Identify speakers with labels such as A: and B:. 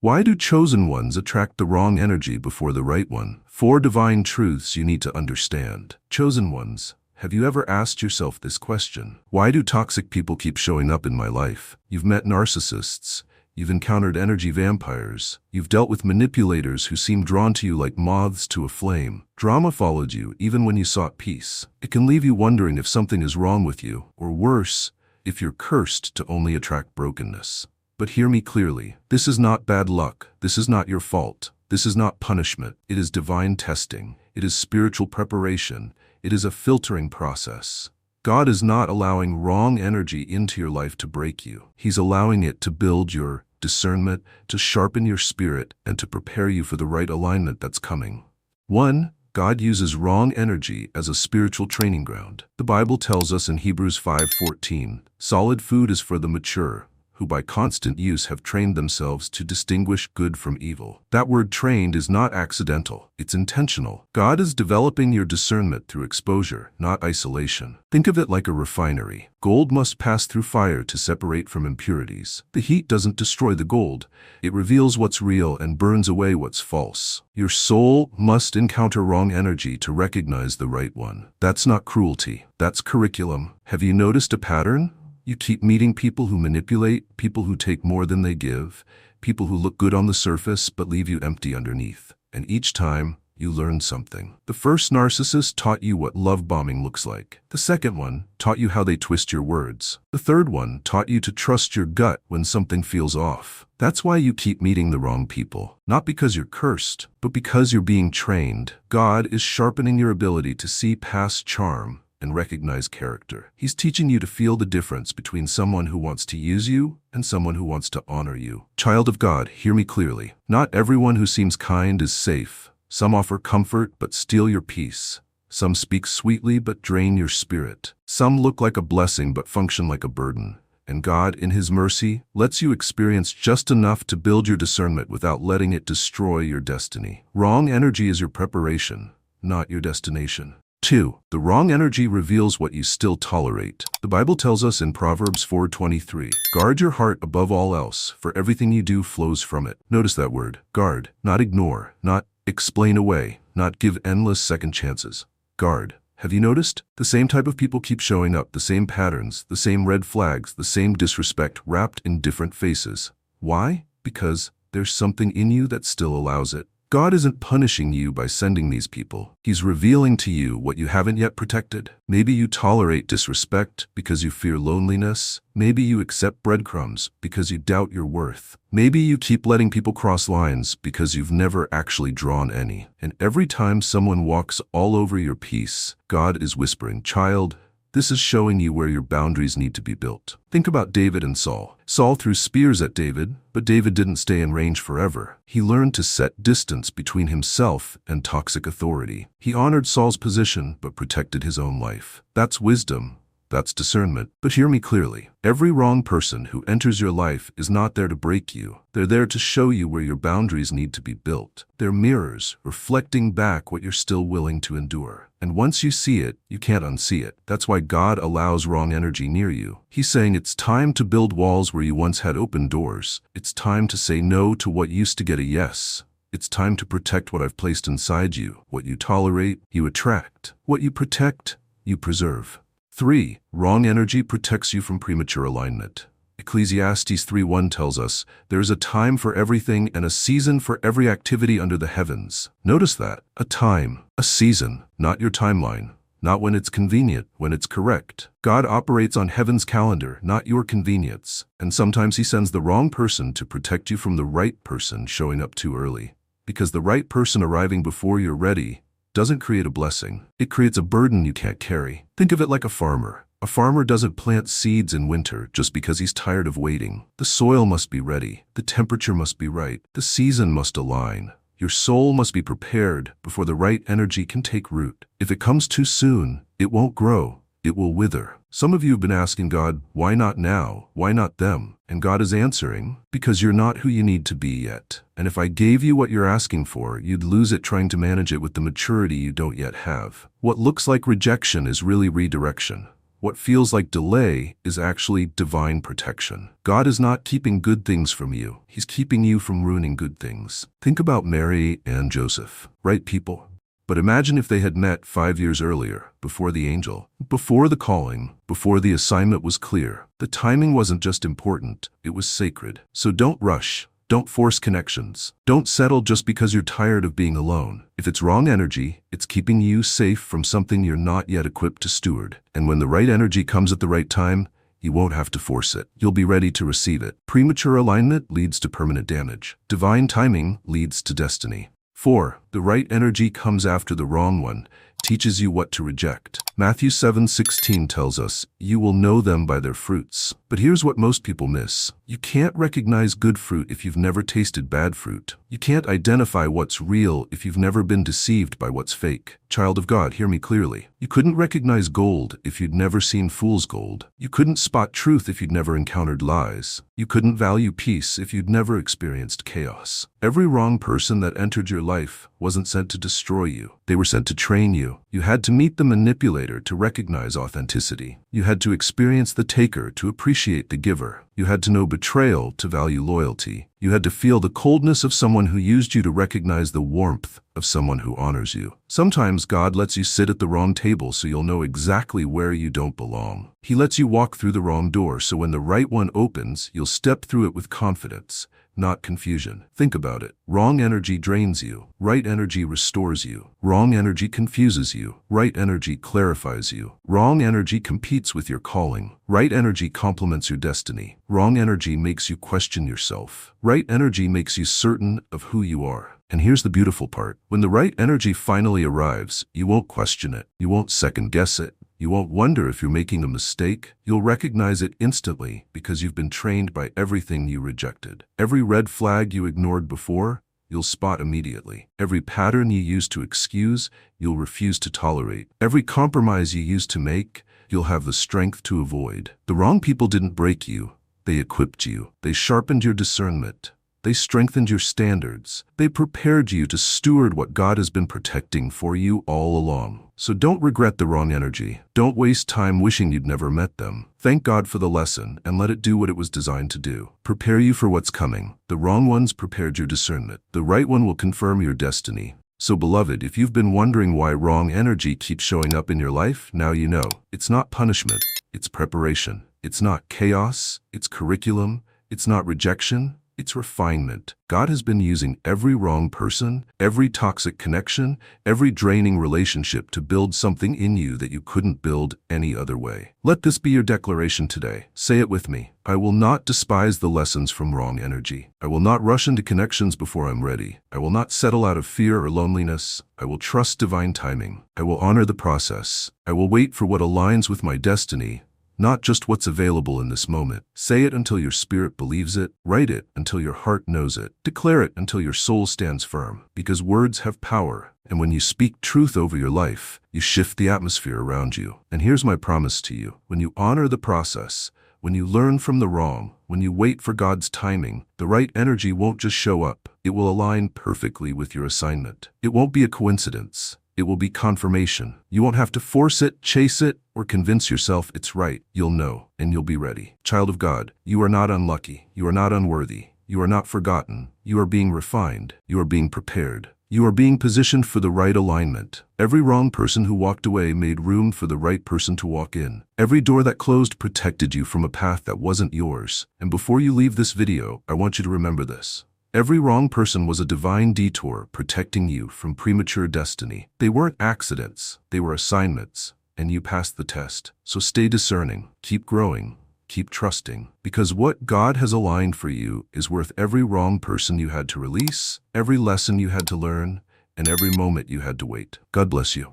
A: Why do chosen ones attract the wrong energy before the right one? 4 divine truths you need to understand. Chosen ones. Have you ever asked yourself this question? Why do toxic people keep showing up in my life? You've met narcissists. You've encountered energy vampires. You've dealt with manipulators who seem drawn to you like moths to a flame. Drama followed you even when you sought peace. It can leave you wondering if something is wrong with you, or worse, if you're cursed to only attract brokenness. But hear me clearly. This is not bad luck. This is not your fault. This is not punishment. It is divine testing. It is spiritual preparation. It is a filtering process. God is not allowing wrong energy into your life to break you. He's allowing it to build your discernment, to sharpen your spirit, and to prepare you for the right alignment that's coming. 1. God uses wrong energy as a spiritual training ground. The Bible tells us in Hebrews 5:14, solid food is for the mature, who by constant use have trained themselves to distinguish good from evil. That word trained is not accidental, it's intentional. God is developing your discernment through exposure, not isolation. Think of it like a refinery. Gold must pass through fire to separate from impurities. The heat doesn't destroy the gold. It reveals what's real and burns away what's false. Your soul must encounter wrong energy to recognize the right one. That's not cruelty. That's curriculum. Have you noticed a pattern? You keep meeting people who manipulate, people who take more than they give, people who look good on the surface but leave you empty underneath. And each time, you learn something. The first narcissist taught you what love bombing looks like. The second one taught you how they twist your words. The third one taught you to trust your gut when something feels off. That's why you keep meeting the wrong people. Not because you're cursed, but because you're being trained. God is sharpening your ability to see past charm and recognize character. He's teaching you to feel the difference between someone who wants to use you and someone who wants to honor you. Child of God, hear me clearly. Not everyone who seems kind is safe. Some offer comfort but steal your peace. Some speak sweetly but drain your spirit. Some look like a blessing but function like a burden. And God, in His mercy, lets you experience just enough to build your discernment without letting it destroy your destiny. Wrong energy is your preparation, not your destination. 2. The wrong energy reveals what you still tolerate. The Bible tells us in Proverbs 4:23, guard your heart above all else, for everything you do flows from it. Notice that word, guard, not ignore, not explain away, not give endless second chances. Guard. Have you noticed? The same type of people keep showing up, the same patterns, the same red flags, the same disrespect wrapped in different faces. Why? Because there's something in you that still allows it. God isn't punishing you by sending these people. He's revealing to you what you haven't yet protected. Maybe you tolerate disrespect because you fear loneliness. Maybe you accept breadcrumbs because you doubt your worth. Maybe you keep letting people cross lines because you've never actually drawn any. And every time someone walks all over your peace, God is whispering, child, this is showing you where your boundaries need to be built. Think about David and Saul. Saul threw spears at David, but David didn't stay in range forever. He learned to set distance between himself and toxic authority. He honored Saul's position, but protected his own life. That's wisdom. That's discernment. But hear me clearly. Every wrong person who enters your life is not there to break you. They're there to show you where your boundaries need to be built. They're mirrors, reflecting back what you're still willing to endure. And once you see it, you can't unsee it. That's why God allows wrong energy near you. He's saying it's time to build walls where you once had open doors. It's time to say no to what used to get a yes. It's time to protect what I've placed inside you. What you tolerate, you attract. What you protect, you preserve. 3. Wrong energy protects you from premature alignment. Ecclesiastes 3:1 tells us, there is a time for everything and a season for every activity under the heavens. Notice that. A time, a season, not your timeline. Not when it's convenient, when it's correct. God operates on heaven's calendar, not your convenience. And sometimes He sends the wrong person to protect you from the right person showing up too early. Because the right person arriving before you're ready doesn't create a blessing. It creates a burden you can't carry. Think of it like a farmer. A farmer doesn't plant seeds in winter just because he's tired of waiting. The soil must be ready. The temperature must be right. The season must align. Your soul must be prepared before the right energy can take root. If it comes too soon, it won't grow. It will wither. Some of you have been asking God, why not now? Why not them? And God is answering, because you're not who you need to be yet. And if I gave you what you're asking for, you'd lose it trying to manage it with the maturity you don't yet have. What looks like rejection is really redirection. What feels like delay is actually divine protection. God is not keeping good things from you. He's keeping you from ruining good things. Think about Mary and Joseph, right people? But imagine if they had met 5 years earlier, before the angel, before the calling, before the assignment was clear. The timing wasn't just important, it was sacred. So don't rush. Don't force connections. Don't settle just because you're tired of being alone. If it's wrong energy, it's keeping you safe from something you're not yet equipped to steward. And when the right energy comes at the right time, you won't have to force it. You'll be ready to receive it. Premature alignment leads to permanent damage. Divine timing leads to destiny. 4. The right energy comes after the wrong one, teaches you what to reject. Matthew 7:16 tells us, "You will know them by their fruits." But here's what most people miss. You can't recognize good fruit if you've never tasted bad fruit. You can't identify what's real if you've never been deceived by what's fake. Child of God, hear me clearly. You couldn't recognize gold if you'd never seen fool's gold. You couldn't spot truth if you'd never encountered lies. You couldn't value peace if you'd never experienced chaos. Every wrong person that entered your life wasn't sent to destroy you. They were sent to train you. You had to meet the manipulator to recognize authenticity. You had to experience the taker to appreciate the giver. You had to know betrayal to value loyalty. You had to feel the coldness of someone who used you to recognize the warmth of someone who honors you. Sometimes God lets you sit at the wrong table so you'll know exactly where you don't belong. He lets you walk through the wrong door so when the right one opens, you'll step through it with confidence, not confusion. Think about it. Wrong energy drains you. Right energy restores you. Wrong energy confuses you. Right energy clarifies you. Wrong energy competes with your calling. Right energy complements your destiny. Wrong energy makes you question yourself. Right energy makes you certain of who you are. And here's the beautiful part. When the right energy finally arrives, you won't question it. You won't second guess it. You won't wonder if you're making a mistake. You'll recognize it instantly because you've been trained by everything you rejected. Every red flag you ignored before, you'll spot immediately. Every pattern you used to excuse, you'll refuse to tolerate. Every compromise you used to make, you'll have the strength to avoid. The wrong people didn't break you. They equipped you. They sharpened your discernment. They strengthened your standards. They prepared you to steward what God has been protecting for you all along. So don't regret the wrong energy. Don't waste time wishing you'd never met them. Thank God for the lesson and let it do what it was designed to do. Prepare you for what's coming. The wrong ones prepared your discernment. The right one will confirm your destiny. So beloved, if you've been wondering why wrong energy keeps showing up in your life, now you know. It's not punishment. It's preparation. It's not chaos. It's curriculum. It's not rejection. It's refinement. God has been using every wrong person, every toxic connection, every draining relationship to build something in you that you couldn't build any other way. Let this be your declaration today. Say it with me. I will not despise the lessons from wrong energy. I will not rush into connections before I'm ready. I will not settle out of fear or loneliness. I will trust divine timing. I will honor the process. I will wait for what aligns with my destiny, not just what's available in this moment. Say it until your spirit believes it. Write it until your heart knows it. Declare it until your soul stands firm. Because words have power, and when you speak truth over your life, you shift the atmosphere around you. And here's my promise to you. When you honor the process, when you learn from the wrong, when you wait for God's timing, the right energy won't just show up. It will align perfectly with your assignment. It won't be a coincidence. It will be confirmation. You won't have to force it, chase it, or convince yourself it's right. You'll know, and you'll be ready. Child of God, you are not unlucky. You are not unworthy. You are not forgotten. You are being refined. You are being prepared. You are being positioned for the right alignment. Every wrong person who walked away made room for the right person to walk in. Every door that closed protected you from a path that wasn't yours. And before you leave this video, I want you to remember this. Every wrong person was a divine detour protecting you from premature destiny. They weren't accidents, they were assignments, and you passed the test. So stay discerning, keep growing, keep trusting, because what God has aligned for you is worth every wrong person you had to release, every lesson you had to learn, and every moment you had to wait. God bless you.